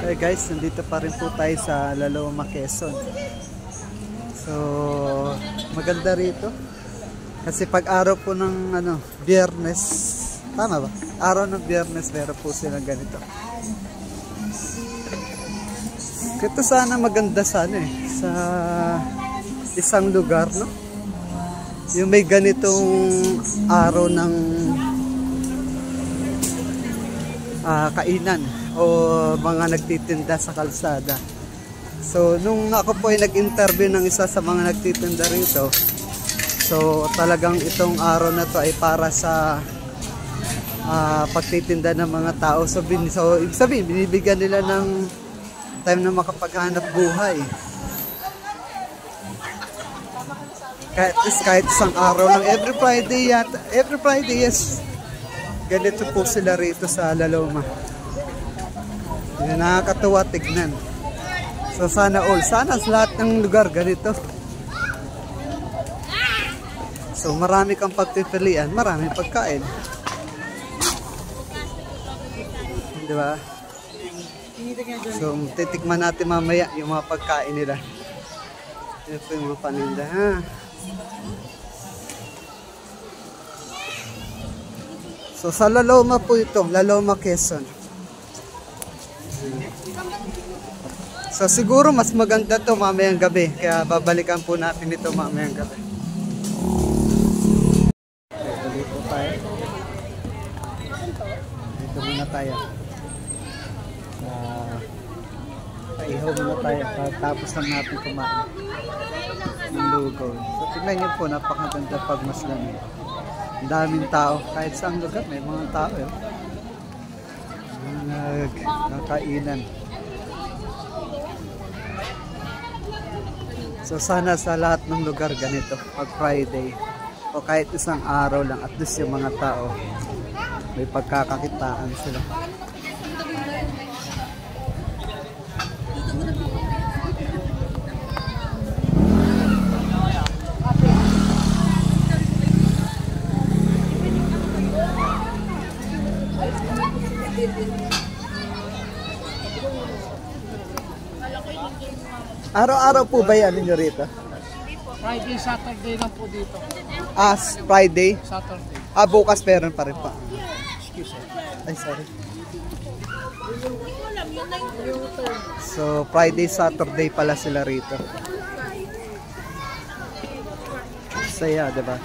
Hey guys, nandito pa rin po tayo sa Laloma, Quezon. So, maganda rito. Kasi pag araw po ng Biyernes, tama ba? Araw ng Biyernes, meron po silang ganito. Ito sana maganda sana sa isang lugar, no? Yung may ganitong araw ng kainan o mga nagtitinda sa kalsada. So nung ako po ay nag-interview ng isa sa mga nagtitinda rito, so talagang itong araw na to ay para sa pagtitinda ng mga tao. So ibig sabihin, binibigyan nila ng time na makapaghanap buhay. Kahit isang araw lang, every Friday, yes. Ganito po sila rito sa Laloma. Nakakatuwa tignan. So sana sa lahat ng lugar ganito. So marami kang pagpipilian, maraming pagkain. Di ba? So titikman natin mamaya yung mga pagkain nila. Ito po yung mga paninda. So sa Laloma po ito, Laloma, Quezon. So siguro mas maganda to mamayang gabi, kaya babalikan po natin ito mamayang gabi. Dito po tayo. Dito muna tayo. Paihaw muna tayo, tapos lang natin kumain ng lugaw. So tignan nyo po, napakaganda pagmasdan. Ang daming tao, kahit saang lugar may mga tao nagkainan. So sana sa lahat ng lugar ganito pag Friday o kahit isang araw lang, at least yung mga tao may pagkakakitaan sila. Araw-araw po ba yan ninyo rito? Friday, Saturday lang po dito. Friday? Saturday. Bukas meron pa rin pa. Excuse me. Ay, sorry. So, Friday, Saturday pala sila rito. Saya, diba?